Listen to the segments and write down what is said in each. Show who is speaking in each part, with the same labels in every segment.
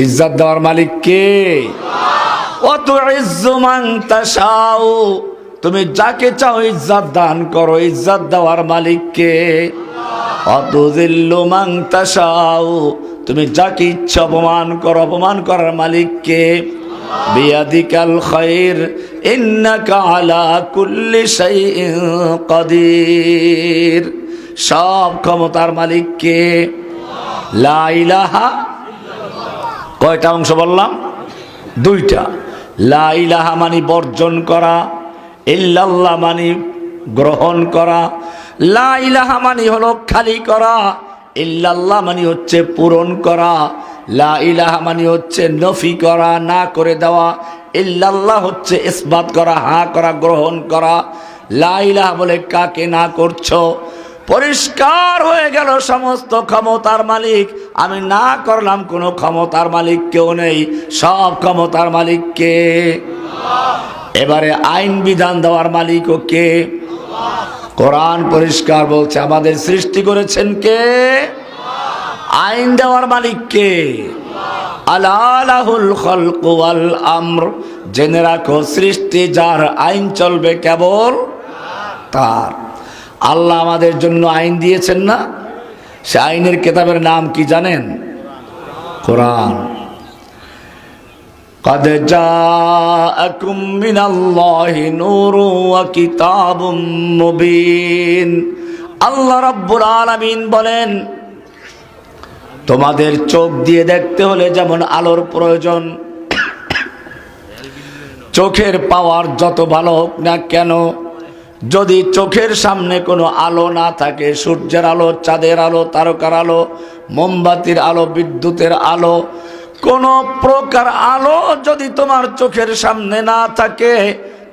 Speaker 1: ইজ্জত দেওয়ার মালিক কে? ওয়াতুইজ্জু মান তাশাউ, তুমি যাকে চাও ইজ্জত দান করো, ইজ্জত দেওয়ার মালিক কে? ওয়াতুযিল্লু মান তাশাউ, তুমি যাকে ইচ্ছা অপমান করো, অপমান করার মালিক কে? বিয়াদিকাল খায়র ইন্নাকা আলা কুল্লি শাইইন কাদির, সব ক্ষমতার মালিক কে? লা ইলাহা, কয়টা অংশ বললাম? দুইটা। লা ইলাহা মানে বর্জন করা, ইল্লাল্লাহ মানে গ্রহণ করা। লা ইলাহা মানে হলো খালি করা, ইল্লাল্লাহ মানে হচ্ছে পূরণ করা। লা ইলাহা মানে হচ্ছে নফি করা, না করে দেওয়া। ইল্লাল্লাহ হচ্ছে ইসবাত করা, হা করা, গ্রহণ করা। লা ইলাহা বলে কাকে না করছো? পরিষ্কার হয়ে গেল সমস্ত ক্ষমতার মালিক আমি, না করলাম কোনো ক্ষমতার মালিক কেউ নেই, সব ক্ষমতার মালিক কে? এবারে আইন বিধান দেওয়ার মালিকও কে? কোরআন পরিষ্কার বলছে আমাদের সৃষ্টি করেছেন কে? আইন দেওয়ার মালিক কে? আলা লাহুল খালকু ওয়াল আমর, জেনে রাখো সৃষ্টি যার, আইন চলবে কেবল তার। আল্লাহ আমাদের জন্য আইন দিয়েছেন না? সে আইনের কিতাবের নাম কি জানেন? কোরআন। قد جاءكم من الله نور وكتاب مبين, আল্লাহ রাব্বুল আলামিন বলেন তোমাদের চোখ দিয়ে দেখতে হলে যেমন আলোর প্রয়োজন, চোখের পাওয়ার যত ভালো হোক না কেন, যদি চোখের সামনে কোনো আলো না থাকে, সূর্যের আলো, চাঁদের আলো, তারকার আলো, মোমবাতির আলো, বিদ্যুতের আলো, কোন প্রকার আলো যদি তোমার চোখের সামনে না থাকে,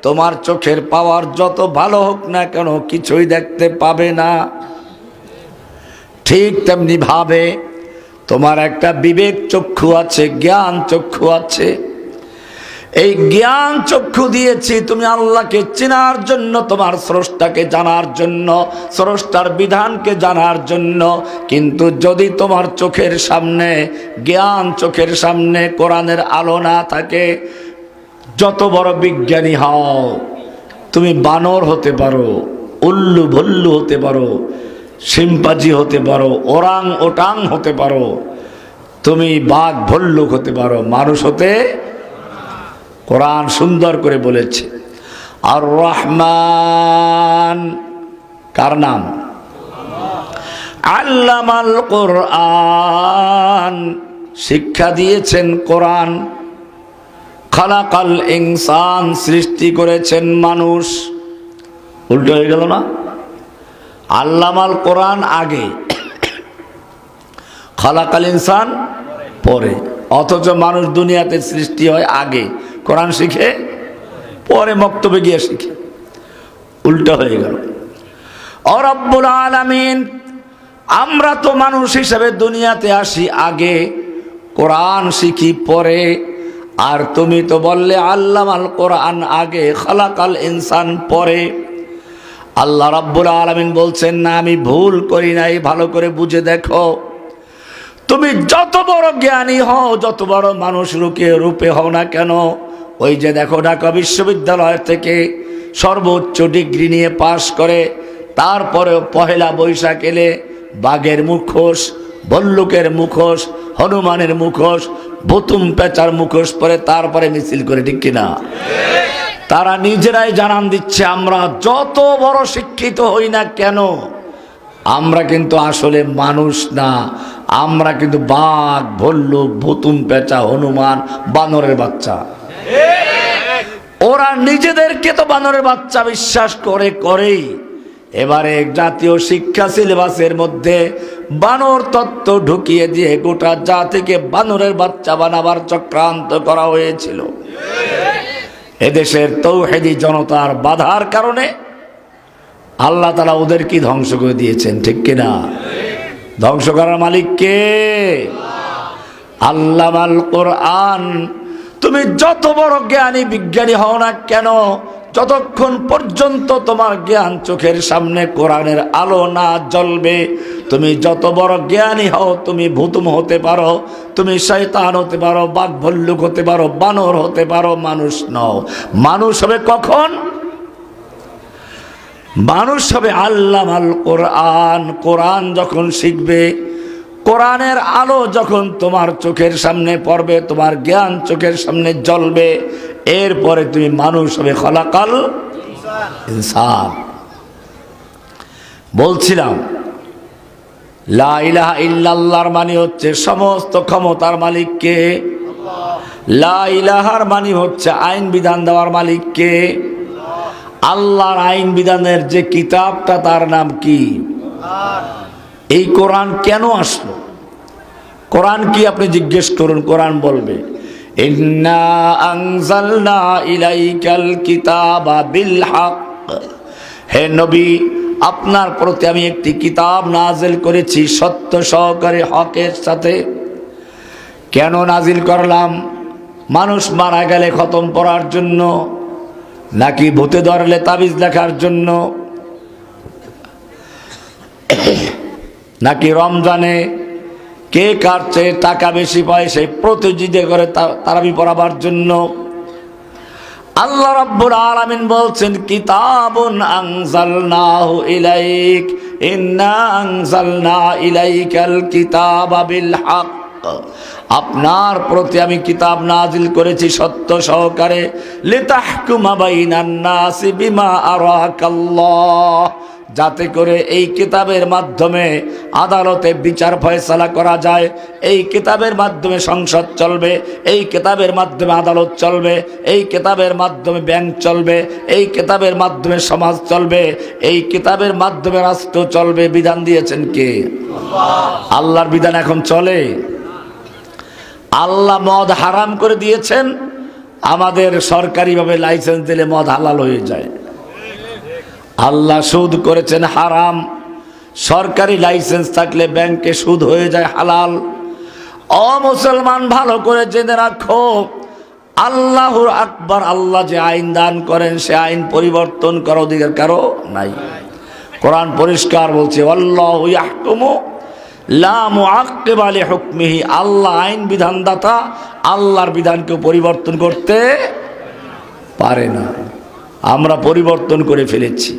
Speaker 1: তোমার চোখের পাওয়ার যত ভালো হোক না কেন কিছুই দেখতে পাবে না। ঠিক তেমনি ভাবে তোমার একটা বিবেক চক্ষু আছে, জ্ঞান চক্ষু আছে। এই জ্ঞান চক্ষু দিয়েছি তুমি আল্লাহকে চেনার জন্য, তোমার স্রষ্টাকে জানার জন্য, স্রষ্টার বিধানকে জানার জন্য। কিন্তু যদি তোমার চোখের সামনে জ্ঞান, চোখের সামনে কোরআনের আলো না থাকে, যত বড় বিজ্ঞানী হও, তুমি বানর হতে পারো, উল্লু ভল্লু হতে পারো, শিম্পাজি হতে পারো, ওরাং ওটাং হতে পারো, তুমি বাঘ ভল্লুক হতে পারো, মানুষ হতে। কোরআন সুন্দর করে বলেছে আর রহমান, কার নাম? আল্লামাল কোরআন, শিক্ষা দিয়েছেন কোরআন। খালাকাল ইনসান, সৃষ্টি করেছেন মানুষ। উল্টো হয়ে গেল না? আল্লামাল কোরআন আগে, খালাকাল ইনসান পরে, অথচ মানুষ দুনিয়াতে সৃষ্টি হয় আগে, কোরআন শিখে পরে মক্তবে গিয়ে শিখে। উল্টা হয়ে গেল। ও রব্বুল আলামিন, আমরা তো মানুষ হিসেবে দুনিয়াতে আসি আগে, কোরআন শিখি পরে। আর তুমি তো বললে আল্লামাল কোরআন আগে, খালাকাল ইনসান পরে। আল্লাহ রাব্বুল আলামিন বলছেন না আমি ভুল করি নাই, ভালো করে বুঝে দেখো। তুমি যত বড় জ্ঞানী হও, যত বড় মানুষ রূপে হও না কেন, ওই যে দেখো ঢাকা বিশ্ববিদ্যালয় থেকে সর্বোচ্চ ডিগ্রি নিয়ে পাশ করে, তারপরেও পহেলা বৈশাখ এলে বাঘের মুখোশ, ভল্লুকের মুখোশ, হনুমানের মুখোশ, বুতুম পেঁচার মুখোশ পরে তারপরে মিছিল করে, ঠিক কিনা? তারা নিজেরাই জানান দিচ্ছে আমরা যত বড় শিক্ষিত হই না কেন, আমরা কিন্তু আসলে মানুষ না, আমরা কিন্তু বাঘ, ভল্লুক, ভুতুম পেঁচা, হনুমান, বানরের বাচ্চা। ওরা নিজেদেরকে তো বানরের বাচ্চা বিশ্বাস করেই এবারে জাতীয় শিক্ষা সিলেবাসের মধ্যে বানর তত্ত্ব ঢুকিয়ে দিয়ে গোটা জাতিকে বানরের বাচ্চা বানাবার চক্রান্ত করা হয়েছিল। এদেশের তৌহিদি জনতার বাধার কারণে আল্লাহ তাআলা ওদেরকে ধ্বংস করে দিয়েছেন, ঠিক কিনা? ধ্বংস করার মালিক কে? আল্লামাল কোরআন। তুমি যত বড় জ্ঞানী বিজ্ঞানী হও না কেন, যতক্ষণ পর্যন্ত তোমার জ্ঞান চোখের সামনে কোরআনের আলো না জ্বলবে, তুমি যত বড় জ্ঞানী হও, তুমি ভূতুম হতে পারো, তুমি শয়তান হতে পারো, বাঘ ভল্লুক হতে পারো, বানর হতে পারো, মানুষ নও। মানুষ হবে কখন? মানুষ হবে আল্লামাল কোরআন। কোরআন যখন শিখবে, কোরআনের আলো যখন তোমার চোখের সামনে পড়বে, তোমার জ্ঞান চোখের সামনে জ্বলবে, এরপরে তুমি মানুষ হবে খলাকাল ইনসান। বলছিলাম লা ইলাহা ইল্লাল্লাহর মানে হচ্ছে সমস্ত ক্ষমতার মালিক কে? লা ইলাহার মানে হচ্ছে আইন বিধান দেওয়ার মালিক কে? আল্লাহর আইন বিধানের যে কিতাবটা তার নাম কি? এই কোরআন কেন আসলো? কোরআন কি আপনি জিজ্ঞেস করুন, কোরআন বলবে ইন্না আনজালনা ইলাইকাল কিতাবা বিল হক। হে নবী, আপনার প্রতি আমি একটি কিতাব নাজিল করেছি সত্য সহকারে, হকের সাথে। কেন নাজিল করলাম? মানুষ মারা গেলে খতম পড়ার জন্য, নাকি ভূতে ধরলে তাবিজ লেখার জন্য, নাকি রমজানে কে কার চেয়ে টাকা বেশি পায় সেই প্রতিযোগিতা করে তারাবি পড়াবার জন্য? আল্লাহ রাব্বুল আলামিন বলছেন কিতাবুন আনজালনাহু ইলাইক, ইন্না আনজালনা ইলাইকাল কিতাবা বিল হক। আপনার প্রতি আমি কিতাব নাজিল করেছি সত্য সহকারে, লিতাহকুমা বাইনান নাসি বিমা আরাকাল্লাহ, যাতে করে এই কিতাবের মাধ্যমে আদালতে বিচার ফয়সালা করা যায়। এই কিতাবের মাধ্যমে সংসদ চলবে, এই কিতাবের মাধ্যমে আদালত চলবে, এই কিতাবের মাধ্যমে ব্যাংক চলবে, এই কিতাবের মাধ্যমে সমাজ চলবে, এই কিতাবের মাধ্যমে রাষ্ট্র চলবে। বিধান দিয়েছেন কে? আল্লাহর বিধান এখন চলে। আল্লাহ মদ হারাম করে দিয়েছেন, আমাদের সরকারিভাবে লাইসেন্স দিলে মদ হালাল হয়ে যায়। আল্লাহ সুদ করেছেন হারাম, সরকারি লাইসেন্স থাকলে ব্যাংকে সুদ হয়ে যায় হালাল। ও মুসলমান, ভালো করে জেনে রাখো, আল্লাহুর আকবার, আল্লাহ যে আইন দান করেন সে আইন পরিবর্তন করার অধিকার কারো নাই। কোরআন পরিষ্কার বলছে আল্লাহু ইয়াহকুমু লা মুআক্কিবা লিহুকমিহি, আল্লাহ আইন বিধানদাতা, আল্লাহর বিধানকে পরিবর্তন করতে পারে না। আমরা পরিবর্তন করে ফেলেছি।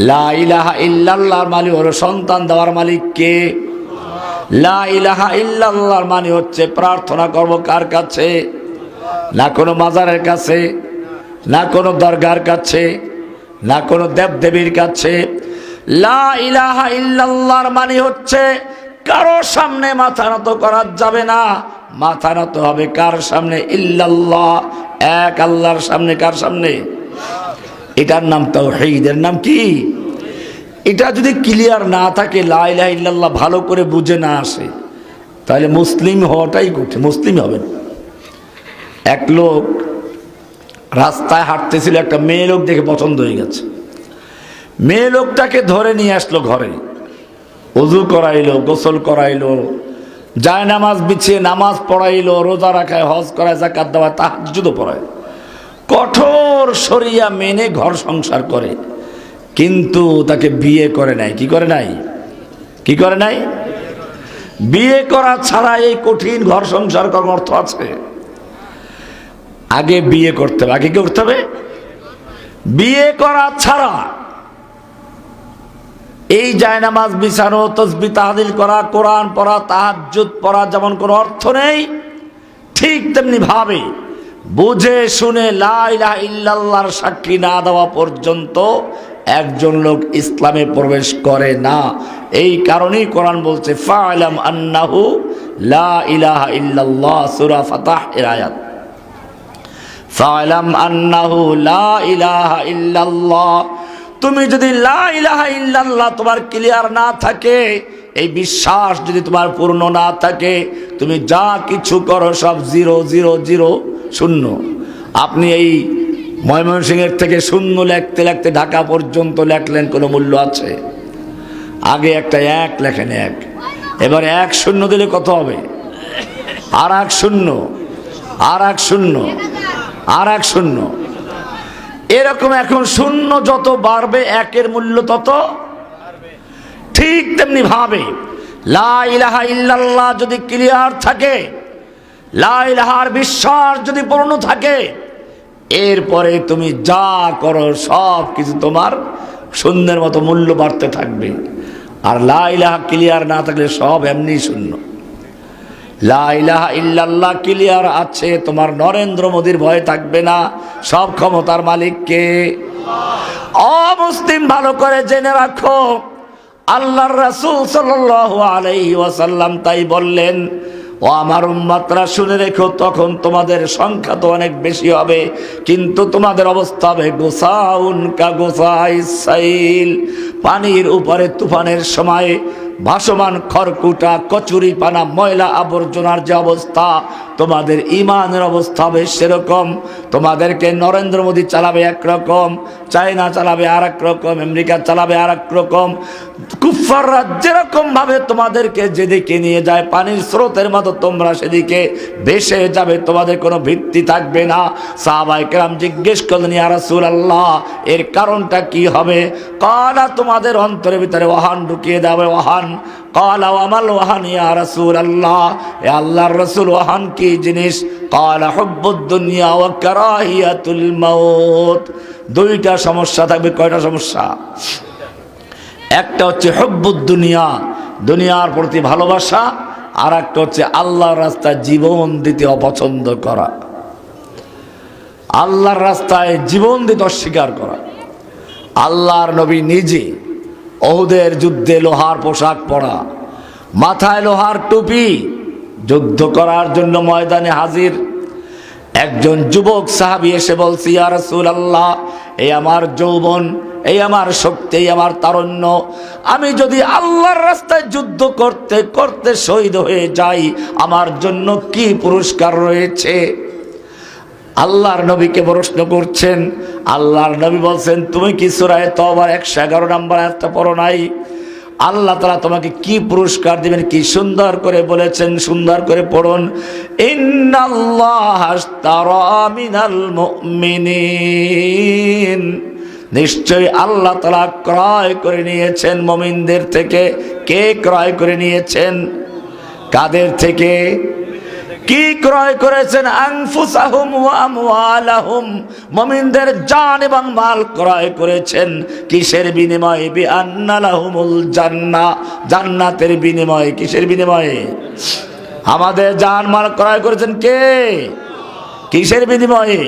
Speaker 1: লা ইলাহা ইল্লাল্লাহর মানে হলো সন্তান দেওয়ার মালিক কে? লা ইলাহা ইল্লাল্লাহর মানে হচ্ছে প্রার্থনা করব কার কাছে? না কোনো মাজারের কাছে, না কোনো দরগার কাছে, না কোনো দেবদেবীর কাছে। লা ইলাহা ইল্লাল্লাহর মানে হচ্ছে কারো সামনে মাথা নত করা যাবে না, মাথা নত হবে কার সামনে? ইল্লাল্লাহ, এক আল্লাহর সামনে। কার সামনে? এটার নাম তাওহীদ। এর নাম কি? এটা যদি ক্লিয়ার না থাকে, লা ইলাহা ইল্লাল্লাহ ভালো করে বুঝে না আসে, তাহলে মুসলিম হওয়াটাই কঠিন, মুসলিম হবে না। এক লোক রাস্তায় হাঁটতেছিল, একটা মেয়ে লোক দেখে পছন্দ হয়ে গেছে। মেয়ে লোকটাকে ধরে নিয়ে আসলো ঘরে, ওযু করাইলো, গোসল করাইলো, যায় নামাজ বিছিয়ে নামাজ পড়াইলো, রোজা রাখায়, হজ করায়, যাকাত দেওয়া, তাহাজ্জুদও পড়ায়, কঠোর শরিয়া মেনে ঘর সংসার করে। কিন্তু তাকে বিয়ে করে নাই। কি করে নাই? কি করে নাই? বিয়ে করা ছাড়া এই কঠিন ঘর সংসার করার অর্থ আছে? আগে বিয়ে করতে হবে। আগে কি করতে হবে? বিয়ে করা ছাড়া এই জায়নামাজ বিছানো, তাসবিহ তাহলিল করা, কোরআন পড়া, তাহাজ্জুদ পড়া যেমন কোনো অর্থ নেই, ঠিক তেমনি ভাবে বুঝে শুনে লা ইলাহা ইল্লাল্লাহর সাক্ষী না দেওয়া পর্যন্ত একজন লোক ইসলামে প্রবেশ করে না। এই কারণেই কোরআন বলছে ফা'লাম আন্নাহু লা ইলাহা ইল্লাল্লাহ, সূরা ফাতহ এর আয়াত। ফা'লাম আন্নাহু লা ইলাহা ইল্লাল্লাহ, তুমি যদি লা ইলাহা ইল্লাল্লাহ তোমার ক্লিয়ার না থাকে, এই বিশ্বাস যদি তোমার পূর্ণ না থাকে, তুমি যা কিছু করো সব জিরো জিরো জিরো, শূন্য। আপনি এই ময়মনসিংহের থেকে শূন্য লিখতে লিখতে ঢাকা পর্যন্ত লেখলেন, কোনো মূল্য আছে? আগে একটা এক লেখেন, এক, এবার এক শূন্য দিলে কত হবে? আর এক শূন্য, আর এক শূন্য, আর এক শূন্য। এরকম এখন শূন্য যত বাড়বে একের মূল্য তত, ঠিক তেমনি ভাবে লা ইলাহা ইল্লাল্লাহ যদি ক্লিয়ার থাকে, লা ইলাহার বিশ্বাস যদি পূর্ণ থাকে, এরপরে তুমি যা করো সব কিছু তোমার শূন্যের মতো মূল্য বাড়তে থাকবে। আর লা ইলাহা ক্লিয়ার না থাকলে সব এমনি শূন্য। লা ইলাহা ইল্লাল্লাহ ক্লিয়ার আছে, তোমার নরেন্দ্র মোদীর ভয় থাকবে না, সব ক্ষমতার মালিক কে? অমুসলিম ভালো করে জেনে রাখো, আল্লাহর রাসূল সাল্লাল্লাহু আলাইহি ওয়াসাল্লাম তাই বললেন, ও আমার উম্মতরা শুনে রেখো, তখন তোমাদের সংখ্যা তো অনেক বেশি হবে, কিন্তু তোমাদের অবস্থা হবে গোসাউন কা গোসাইস সাইল, পানির উপরে তুফানের সময় ভাসমান খড়কুটা, কচুরি পানা, ময়লা আবর্জনার যে অবস্থা, তোমাদের ইমানের অবস্থা হবে সেরকম। তোমাদেরকে নরেন্দ্র মোদী চালাবে একরকম, চায়না চালাবে আর এক রকম, আমেরিকা চালাবে আর এক রকম, কুফাররা যেরকম ভাবে তোমাদেরকে যেদিকে নিয়ে যায় পানির স্রোতের মতো তোমরা সেদিকে ভেসে যাবে, তোমাদের কোনো ভিত্তি থাকবে না। সাহাবায়ে কেরাম জিজ্ঞেস করলেন, ইয়া রাসূলুল্লাহ এর কারণটা কি হবে? কালা তোমাদের অন্তরের ভিতরে ওয়াহান ঢুকিয়ে দেবে, ওয়াহান। কালা ওয়ামাল ওয়াহান ইয়া রাসূলুল্লাহ, এ আল্লাহর রাসূল ওয়াহান কি জিনিস? কালা হুব্বুদ দুনিয়া ওয়া কারাহিয়াতুল মাউত। দুইটা সমস্যা থাকবে। কয়টা সমস্যা? একটা হচ্ছে হুব্বুদ দুনিয়া, দুনিয়ার প্রতি ভালোবাসা, আর একটা হচ্ছে আল্লাহর রাস্তায় জীবন দিতে অপছন্দ করা, আল্লাহর রাস্তায় জীবন দিতে অস্বীকার করা। আল্লাহর নবী নিজে ওহুদের যুদ্ধে লোহার পোশাক পরা, মাথায় লোহার টুপি, যুদ্ধ করার জন্য ময়দানে হাজির। একজন যুবক সাহাবী এসে বলছে, ইয়া রাসূলুল্লাহ এই আমার যৌবন, এই আমার শক্তি, এই আমার তারুণ্য, আমি যদি আল্লাহর রাস্তায় যুদ্ধ করতে করতে শহীদ হয়ে যাই আমার জন্য কি পুরস্কার রয়েছে? আল্লাহর নবীকে প্রশ্ন করছেন। আল্লাহর নবী বলছেন, তুমি কি সূরা তাওবার 111 নম্বর আয়াতটা পড়ো নাই? আল্লাহ তাআলা তোমাকে কি পুরস্কার দিবেন, কি সুন্দর করে বলেছেন, সুন্দর করে পড়ুন। ইন্নাল্লাহা আশতারা মিনাল মুমিনিন, নিশ্চয়ই আল্লাহ তাআলা ক্রয় করে নিয়েছেন মুমিনদের থেকে। কে ক্রয় করে নিয়েছেন? কাদের থেকে? কি ক্রয় করেছেন? আনফুসাহুম ওয়া আমওয়ালাহুম, মুমিনদের জান এবং মাল ক্রয় করেছেন। কিসের বিনিময়ে? বিআন্না লাহুমুল জান্নাহ, জান্নাতের বিনিময়ে। কিসের বিনিময়ে? আমাদের জান মাল ক্রয় করেছেন কে? কিসের বিনিময়ে?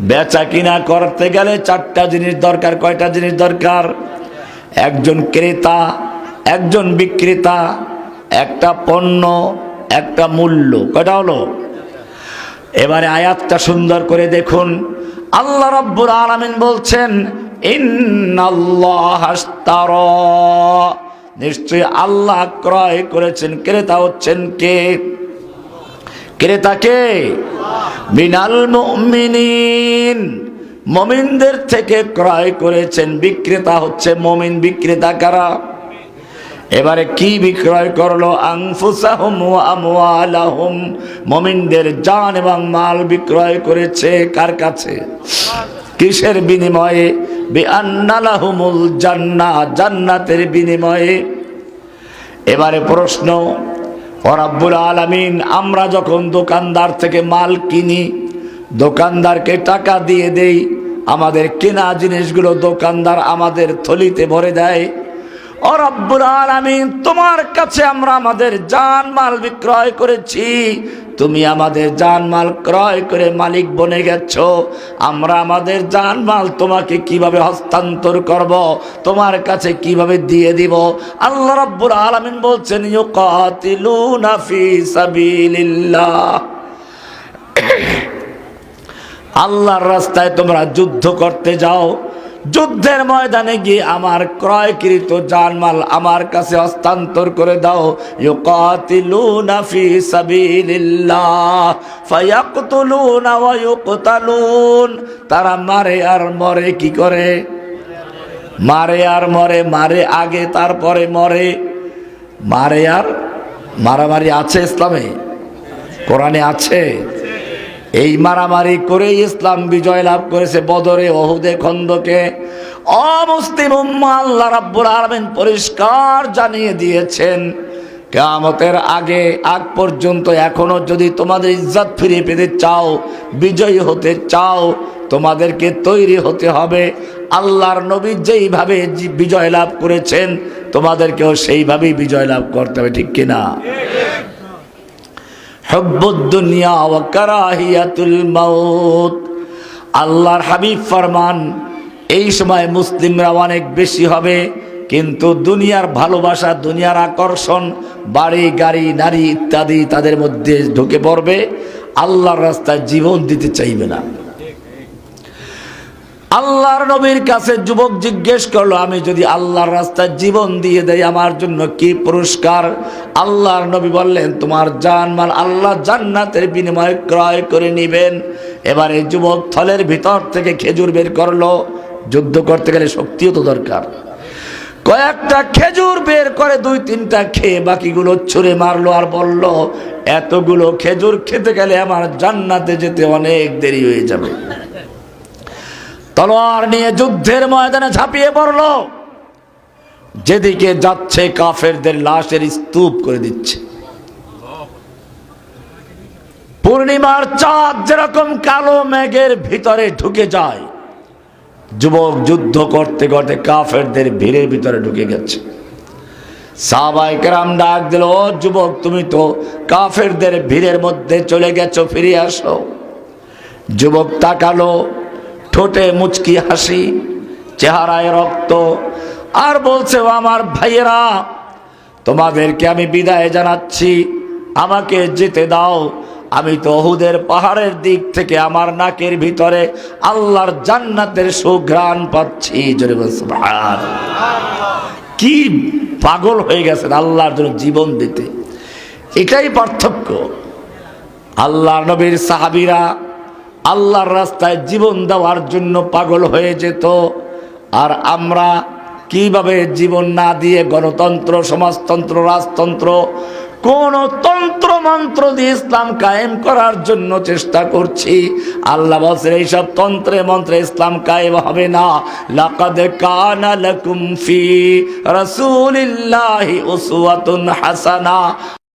Speaker 1: বেচা কিনা করতে গেলে চারটা জিনিস দরকার। কয়টা জিনিস দরকার? একজন ক্রেতা, একজন বিক্রেতা, একটা পণ্য, একটা মূল্য। কয়টা হলো? এবারে আয়াতটা সুন্দর করে দেখুন। আল্লাহ রাব্বুল আলামিন বলছেন, ইন্নাল্লাহা আশতারা, নিশ্চয়ই আল্লাহ ক্রয় করেছেন। ক্রেতা হচ্ছেন কে? ক্রেতা কে? মিনাল মুমিনিন, মুমিনদের থেকে ক্রয় করেছেন। বিক্রেতা হচ্ছে মুমিন। বিক্রেতা কারা? এবারে কি বিক্রয় করলো? আনফুসাহুম ওয়া আমওয়ালাহুম, মুমিনদের জান এবং মাল বিক্রয় করেছে। কার কাছে? কিসের বিনিময়ে? বিআন্না লাহুমুল জান্নাহ, জান্নাতের বিনিময়ে। এবারে প্রশ্ন, ও রাব্বুল আলামিন, আমরা যখন দোকানদার থেকে মাল কিনি, দোকানদারকে টাকা দিয়ে দেই, আমাদের কেনা জিনিসগুলো দোকানদার আমাদের থলিতে ভরে দেয়। ও রব্বুল আলামিন, তোমার কাছে আমরা আমাদের জানমাল বিক্রয় করেছি, তুমি আমাদের জানমাল ক্রয় করে মালিক বনে গেছো। আমরা আমাদের জানমাল তোমাকে কিভাবে হস্তান্তর করব, তোমার কাছে কিভাবে দিয়ে দিব? আল্লাহ রাব্বুল আলামিন বলছেন, ইউকাতিলুনা ফি সাবিলিল্লাহ, আল্লাহর রাস্তায় তোমরা যুদ্ধ করতে যাও। যুদ্ধের ময়দানে গিয়ে আমার ক্রয়কৃত জানমাল আমার কাছে হস্তান্তর করে দাও। ইউকাতিলুনা ফি সাবিলিল্লাহ ফায়াকতুলুনা ওয়া ইউকতালুন, তারা মারে আর মরে। কি করে? মারে আর মরে। মারে আগে, তারপরে মরে। মারে আর মারামারি আছে ইসলামে? কোরআনে আছে? এই মারামারি করে ইসলাম বিজয় লাভ করেছে বদরে, ওহুদে, খন্দকে। অমুসলিম উম্মাহ আল্লাহ রাব্বুল আলামিন পরিষ্কার জানিয়ে দিয়েছেন, কিয়ামতের আগ পর্যন্ত এখনো যদি তোমাদের ইজ্জত ফিরে পেতে চাও, বিজয়ী হতে চাও, তোমাদেরকে তৈরি হতে হবে। আল্লাহর নবী যেইভাবে বিজয় লাভ করেছেন তোমাদেরকেও সেইভাবেই বিজয় লাভ করতে হবে, ঠিক কিনা? হুব্বুদ দুনিয়া ওয়া কারাহিয়াতুল মাউত। আল্লাহর হাবিব ফরমান, এই সময় মুসলিমরা অনেক বেশি হবে, কিন্তু দুনিয়ার ভালোবাসা, দুনিয়ার আকর্ষণ, বাড়ি গাড়ি নারী ইত্যাদি তাদের মধ্যে ঢুকে পড়বে, আল্লাহর রাস্তায় জীবন দিতে চাইবে না। আল্লাহর নবীর কাছে যুবক জিজ্ঞেস করলো, আমি যদি আল্লাহর রাস্তায় জীবন দিয়ে দেই আমার জন্য কি পুরস্কার? আল্লাহর নবী বললেন, তোমার জানমাল আল্লাহ জান্নাতের বিনিময়ে ক্রয় করে নেবেন। এবারে যুবক থলের ভিতর থেকে খেজুর বের করলো। যুদ্ধ করতে গেলে শক্তিও তো দরকার। কয়েকটা খেজুর বের করে 2-3টা খেয়ে বাকিগুলো ছুঁড়ে মারলো আর বলল, এতগুলো খেজুর খেতে গেলে আমার জান্নাতে যেতে অনেক দেরি হয়ে যাবে। তলোয়ার নিয়ে যুদ্ধের ময়দানে ঝাঁপিয়ে পড়ল। যেদিকে যাচ্ছে কাফেরদের লাশের স্তূপ করে দিচ্ছে। পূর্ণিমার চাঁদ যেরকম কালো মেঘের ভিতরে ঢুকে যায়, যুবক যুদ্ধ করতে করতে কাফেরদের ভিড়ের ভিতরে ঢুকে গেছে। সাহাবায়ে কেরাম ডাক দিল, ও যুবক, তুমি তো কাফেরদের ভিড়ের মধ্যে চলে গেছো, ফিরে আসো। যুবক তাকালো, ঠোঁটে মুচকি হাসি, চেহারায় রক্ত, আর বলছে, ও আমার ভাইয়েরা, তোমাদেরকে আমি বিদায় জানাচ্ছি, আমাকে যেতে দাও। আমি তো উহুদের পাহাড়ের দিক থেকে আমার নাকের ভিতরে আল্লাহর জান্নাতের সুঘ্রাণ পাচ্ছি। জোরে বল সুবহানাল্লাহ। কি পাগল হয়ে গেছেন আল্লাহর জন্য জীবন দিতে। এটাই পার্থক্য। আল্লাহর নবীর সাহাবীরা আল্লাহর রাস্তায় জীবন দেওয়ার জন্য পাগল হয়ে যেত, আর আমরা কিভাবে জীবন না দিয়ে গণতন্ত্র, সমাজতন্ত্র, রাজতন্ত্র, কোন তন্ত্র মন্ত্র দিয়ে ইসলাম কায়েম করার জন্য চেষ্টা করছি। আল্লাহ বলেন, এইসব তন্ত্রে মন্ত্রে ইসলাম কায়েম হবে না। লাকাদ কানা লাকুম ফি রাসূলিল্লাহি উসওয়াতুন হাসানাহ।